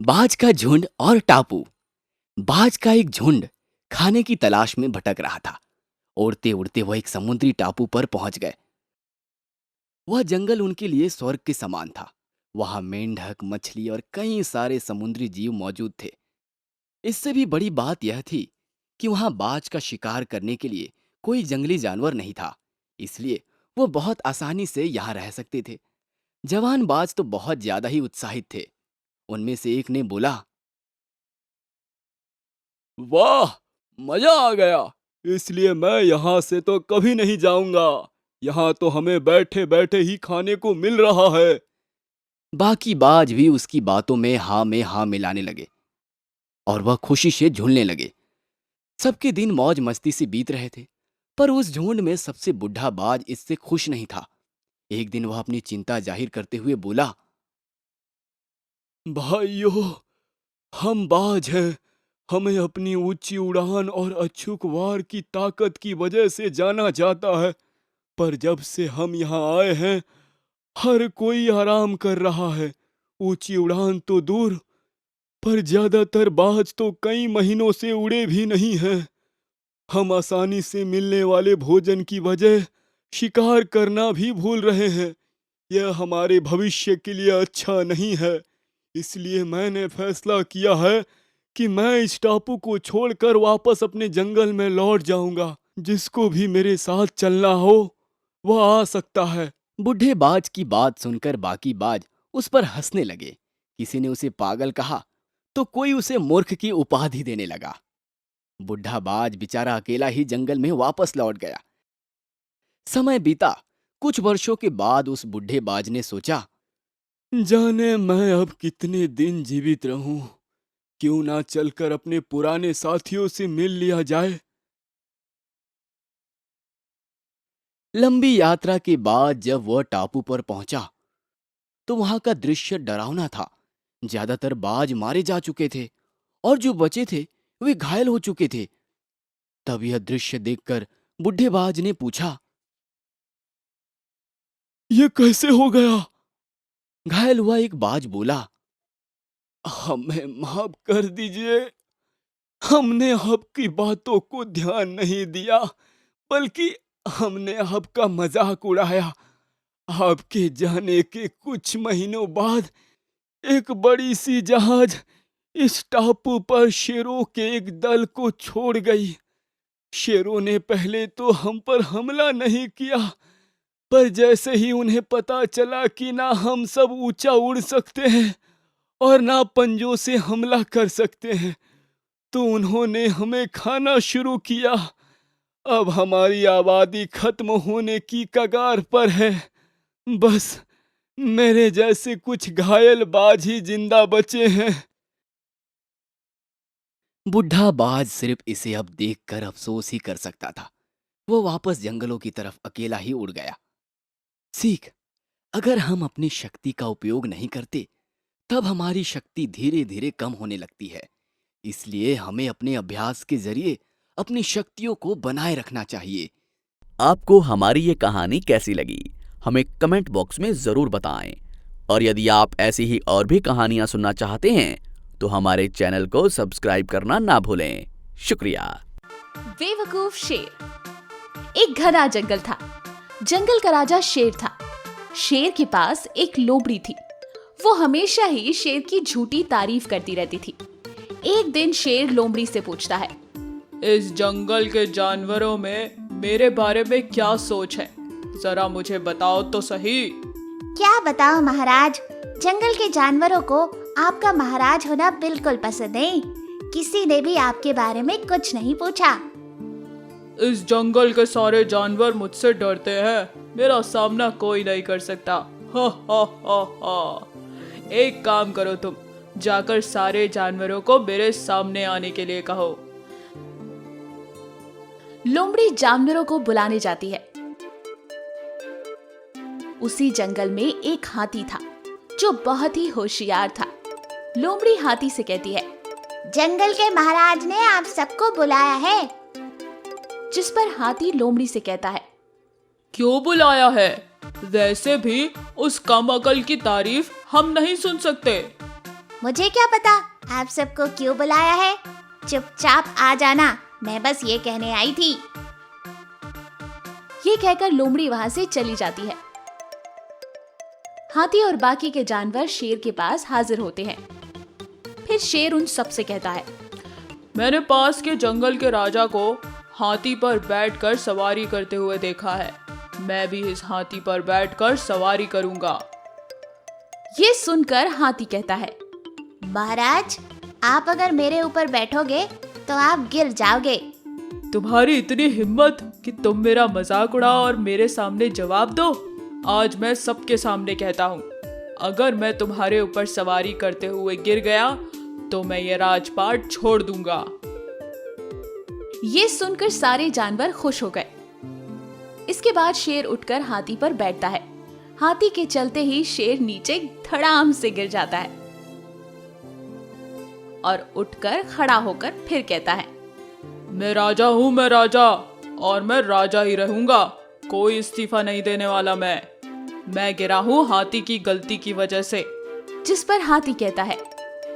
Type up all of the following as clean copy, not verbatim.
बाज का झुंड और टापू। बाज का एक झुंड खाने की तलाश में भटक रहा था। उड़ते उड़ते वह एक समुद्री टापू पर पहुंच गए। वह जंगल उनके लिए स्वर्ग के समान था। वहां मेंढक, मछली और कई सारे समुद्री जीव मौजूद थे। इससे भी बड़ी बात यह थी कि वहां बाज का शिकार करने के लिए कोई जंगली जानवर नहीं था। इसलिए वो बहुत आसानी से यहाँ रह सकते थे। जवान बाज तो बहुत ज्यादा ही उत्साहित थे। उनमें से एक ने बोला, वाह, मजा आ गया। इसलिए मैं यहाँ से तो कभी नहीं जाऊंगा। यहाँ तो हमें बैठे बैठे ही खाने को मिल रहा है। बाकी बाज भी उसकी बातों में हाँ मिलाने लगे और वह खुशी से झूलने लगे। सबके दिन मौज मस्ती से बीत रहे थे, पर उस झुंड में सबसे बुढ़ा बाज इससे खुश नहीं था। एक दिन वह अपनी चिंता जाहिर करते हुए बोला, भाइयों, हम बाज हैं। हमें अपनी ऊंची उड़ान और अचूक वार की ताकत की वजह से जाना जाता है। पर जब से हम यहाँ आए हैं, हर कोई आराम कर रहा है। ऊंची उड़ान तो दूर, पर ज्यादातर बाज तो कई महीनों से उड़े भी नहीं हैं। हम आसानी से मिलने वाले भोजन की वजह शिकार करना भी भूल रहे हैं। यह हमारे भविष्य के लिए अच्छा नहीं है। इसलिए मैंने फैसला किया है कि मैं इस टापू को छोड़कर वापस अपने जंगल में लौट जाऊंगा। जिसको भी मेरे साथ चलना हो वह आ सकता है। बूढ़े बाज की बात सुनकर बाकी बाज उस पर हंसने लगे। किसी ने उसे पागल कहा तो कोई उसे मूर्ख की उपाधि देने लगा। बुढ़ा बाज बेचारा अकेला ही जंगल में वापस लौट गया। समय बीता। कुछ वर्षों के बाद उस बूढ़े बाज ने सोचा, जाने मैं अब कितने दिन जीवित रहूं। क्यों ना चलकर अपने पुराने साथियों से मिल लिया जाए। लंबी यात्रा के बाद जब वह टापू पर पहुंचा तो वहां का दृश्य डरावना था। ज्यादातर बाज मारे जा चुके थे और जो बचे थे वे घायल हो चुके थे। तब यह दृश्य देखकर बुढ़े बाज ने पूछा, ये कैसे हो गया? घायल हुआ एक बाज बोला, हमें माफ कर दीजिए। हमने आपकी बातों को ध्यान नहीं दिया, बल्कि हमने आपका मजाक उड़ाया। आपके जाने के कुछ महीनों बाद एक बड़ी सी जहाज इस टापू पर शेरों के एक दल को छोड़ गई। शेरों ने पहले तो हम पर हमला नहीं किया, पर जैसे ही उन्हें पता चला कि ना हम सब ऊंचा उड़ सकते हैं और ना पंजों से हमला कर सकते हैं, तो उन्होंने हमें खाना शुरू किया। अब हमारी आबादी खत्म होने की कगार पर है। बस मेरे जैसे कुछ घायल बाज ही जिंदा बचे हैं। बुढ़ा बाज सिर्फ इसे अब देखकर अफसोस ही कर सकता था। वो वापस जंगलों की तरफ अकेला ही उड़ गया। सीख, अगर हम अपनी शक्ति का उपयोग नहीं करते तब हमारी शक्ति धीरे धीरे कम होने लगती है। इसलिए हमें अपने अभ्यास के जरिए अपनी शक्तियों को बनाए रखना चाहिए। आपको हमारी ये कहानी कैसी लगी, हमें कमेंट बॉक्स में ज़रूर बताएं। और यदि आप ऐसी ही और भी कहानियां सुनना चाहते हैं तो हमारे चैनल को सब्सक्राइब करना ना भूलें। शुक्रिया। बेवकूफ शेर। एक घना जंगल था। जंगल का राजा शेर था। शेर के पास एक लोमड़ी थी। वो हमेशा ही शेर की झूठी तारीफ करती रहती थी। एक दिन शेर लोमड़ी से पूछता है, इस जंगल के जानवरों में मेरे बारे में क्या सोच है? जरा मुझे बताओ तो सही। क्या बताओ महाराज, जंगल के जानवरों को आपका महाराज होना बिल्कुल पसंद नहीं। किसी ने भी आपके बारे में कुछ नहीं पूछा। इस जंगल के सारे जानवर मुझसे डरते हैं। मेरा सामना कोई नहीं कर सकता। हा हा हा हा। एक काम करो, तुम जाकर सारे जानवरों को मेरे सामने आने के लिए कहो। लोमड़ी जानवरों को बुलाने जाती है। उसी जंगल में एक हाथी था जो बहुत ही होशियार था। लोमड़ी हाथी से कहती है, जंगल के महाराज ने आप सबको बुलाया है। जिस पर हाथी लोमड़ी से कहता है, क्यों बुलाया है? वैसे भी उस कम अकल की तारीफ हम नहीं सुन सकते। मुझे क्या पता आप सबको क्यों बुलाया है। चुपचाप आ जाना, मैं बस ये कहने आई थी। ये कहकर लोमड़ी वहां से चली जाती है। हाथी और बाकी के जानवर शेर के पास हाजिर होते हैं। फिर शेर उन सब से कहता है, मैंने पास के जंगल के राजा को हाथी पर बैठकर सवारी करते हुए देखा है। मैं भी इस हाथी पर बैठकर सवारी करूंगा। ये सुनकर हाथी कहता है, महाराज, आप अगर मेरे ऊपर बैठोगे तो आप गिर जाओगे। तुम्हारी इतनी हिम्मत कि तुम मेरा मजाक उड़ाओ और मेरे सामने जवाब दो। आज मैं सबके सामने कहता हूँ, अगर मैं तुम्हारे ऊपर सवारी करते हुए गिर गया तो मैं ये राजपाट छोड़ दूंगा। ये सुनकर सारे जानवर खुश हो गए। इसके बाद शेर उठकर हाथी पर बैठता है। हाथी के चलते ही शेर नीचे धड़ाम से गिर जाता है और उठकर खड़ा होकर फिर कहता है, मैं राजा हूँ, मैं राजा, और मैं राजा ही रहूंगा। कोई इस्तीफा नहीं देने वाला। मैं गिरा हूँ हाथी की गलती की वजह से। जिस पर हाथी कहता है,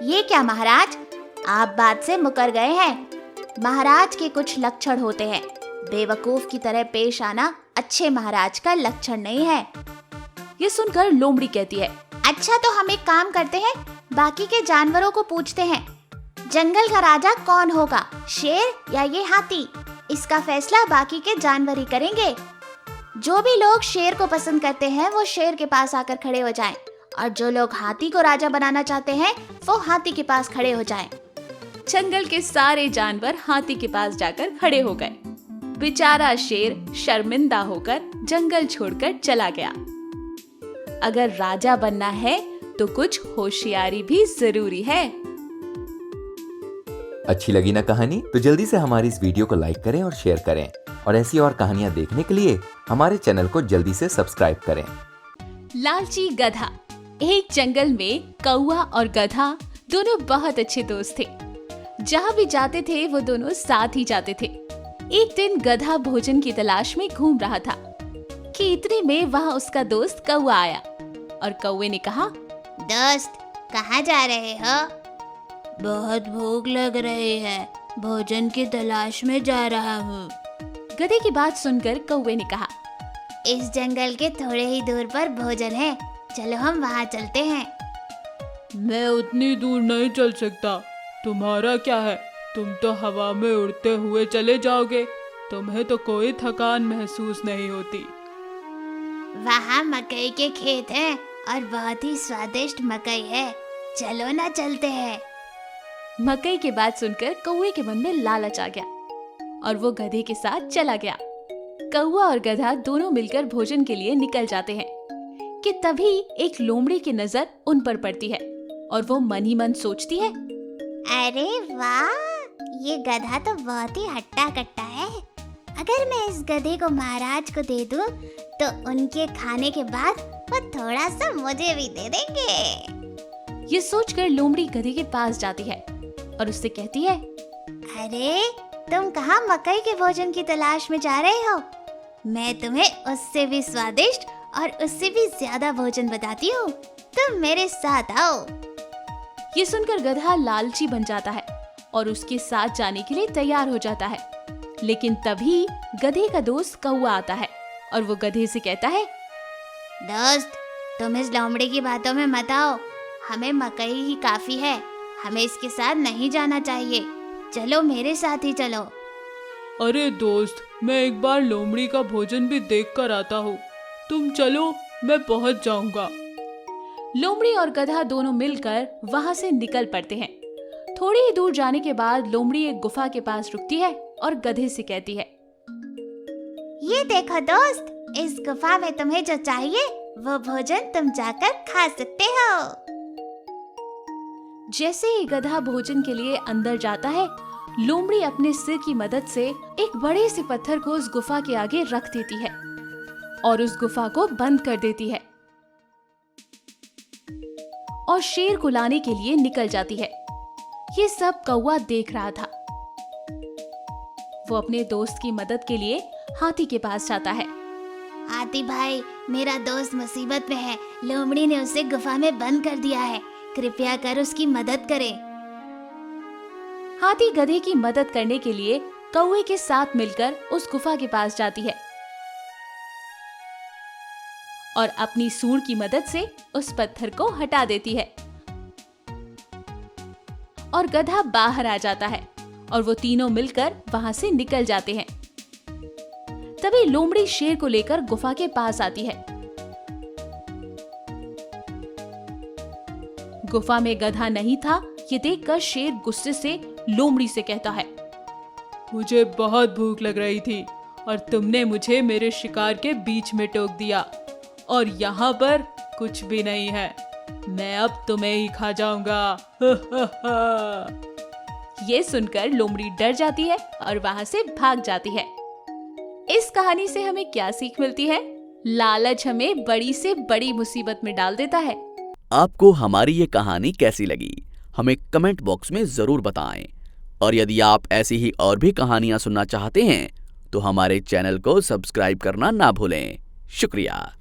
ये क्या महाराज, आप बात से मुकर गए हैं। महाराज के कुछ लक्षण होते हैं, बेवकूफ की तरह पेश आना अच्छे महाराज का लक्षण नहीं है। ये सुनकर लोमड़ी कहती है, अच्छा तो हम एक काम करते हैं, बाकी के जानवरों को पूछते हैं, जंगल का राजा कौन होगा, शेर या ये हाथी? इसका फैसला बाकी के जानवर ही करेंगे। जो भी लोग शेर को पसंद करते हैं वो शेर के पास आकर खड़े हो जाएं, और जो लोग हाथी को राजा बनाना चाहते हैं वो हाथी के पास खड़े हो जाएं। जंगल के सारे जानवर हाथी के पास जाकर खड़े हो गए। बेचारा शेर शर्मिंदा होकर जंगल छोड़कर चला गया। अगर राजा बनना है तो कुछ होशियारी भी जरूरी है। अच्छी लगी ना कहानी? तो जल्दी से हमारी इस वीडियो को लाइक करें और शेयर करें, और ऐसी और कहानियां देखने के लिए हमारे चैनल को जल्दी से सब्सक्राइब करें। लालची गधा। एक जंगल में कौवा और गधा दोनों बहुत अच्छे दोस्त थे। जहाँ भी जाते थे वो दोनों साथ ही जाते थे। एक दिन गधा भोजन की तलाश में घूम रहा था कि इतने में वहाँ उसका दोस्त कौवा आया और कौवे ने कहा, दोस्त, कहाँ जा रहे हो? बहुत भूख लग रही है, भोजन की तलाश में जा रहा हूँ। गधे की बात सुनकर कौवे ने कहा, इस जंगल के थोड़े ही दूर पर भोजन है, चलो हम वहाँ चलते हैं। मैं उतनी दूर नहीं चल सकता। तुम्हारा क्या है, तुम तो हवा में उड़ते हुए चले जाओगे। तुम्हें तो कोई थकान महसूस नहीं होती। वहाँ मकई के खेत हैं और बहुत ही स्वादिष्ट मकई है, चलो ना चलते हैं। मकई की बात सुनकर कौवे के मन में लालच आ गया और वो गधे के साथ चला गया। कौवा और गधा दोनों मिलकर भोजन के लिए निकल जाते हैं कि तभी एक लोमड़ी की नजर उन पर पड़ती है और वो मन ही मन सोचती है, अरे वाह, ये गधा तो बहुत ही हट्टा कट्टा है। अगर मैं इस गधे को महाराज को दे दूं, तो उनके खाने के बाद वो थोड़ा सा मुझे भी दे देंगे। ये सोचकर लोमड़ी गधे के पास जाती है और उससे कहती है, अरे तुम कहाँ मकई के भोजन की तलाश में जा रहे हो? मैं तुम्हें उससे भी स्वादिष्ट और उससे भी ज्यादा भोजन बताती हूँ, तुम मेरे साथ आओ। ये सुनकर गधा लालची बन जाता है और उसके साथ जाने के लिए तैयार हो जाता है। लेकिन तभी गधे का दोस्त कौवा आता है और वो गधे से कहता है, दोस्त, तुम इस लोमड़ी की बातों में मत आओ, हमें मकई ही काफी है, हमें इसके साथ नहीं जाना चाहिए, चलो मेरे साथ ही चलो। अरे दोस्त, मैं एक बार लोमड़ी का भोजन भी देख कर आता हूँ, तुम चलो, मैं पहुँच जाऊंगा। लोमड़ी और गधा दोनों मिलकर वहाँ से निकल पड़ते हैं। थोड़ी ही दूर जाने के बाद लोमड़ी एक गुफा के पास रुकती है और गधे से कहती है, ये देखो दोस्त, इस गुफा में तुम्हें जो चाहिए वो भोजन तुम जाकर खा सकते हो। जैसे ही गधा भोजन के लिए अंदर जाता है, लोमड़ी अपने सिर की मदद से एक बड़े से पत्थर को उस गुफा के आगे रख देती है और उस गुफा को बंद कर देती है और शेर को लाने के लिए निकल जाती है। ये सब कौवा देख रहा था। वो अपने दोस्त की मदद के लिए हाथी के पास जाता है। हाथी भाई, मेरा दोस्त मुसीबत में है, लोमड़ी ने उसे गुफा में बंद कर दिया है, कृपया कर उसकी मदद करें। हाथी गधे की मदद करने के लिए कौवे के साथ मिलकर उस गुफा के पास जाती है और अपनी सूंड की मदद से उस पत्थर को हटा देती है और गधा बाहर आ जाता है और वो तीनों मिलकर वहां से निकल जाते हैं। तभी लोमड़ी शेर को लेकर गुफा के पास आती है। गुफा में गधा नहीं था, ये देखकर शेर गुस्से से लोमड़ी से कहता है, मुझे बहुत भूख लग रही थी और तुमने मुझे मेरे शिकार के बीच में टोक दिया और यहाँ पर कुछ भी नहीं है। मैं अब तुम्हें ही खा जाऊंगा। ये सुनकर लोमड़ी डर जाती है और वहां से भाग जाती है। इस कहानी से हमें क्या सीख मिलती है? लालच हमें बड़ी से बड़ी मुसीबत में डाल देता है। आपको हमारी ये कहानी कैसी लगी हमें कमेंट बॉक्स में जरूर बताएं। और यदि आप ऐसी ही और भी कहानियां सुनना चाहते हैं तो हमारे चैनल को सब्सक्राइब करना ना भूलें। शुक्रिया।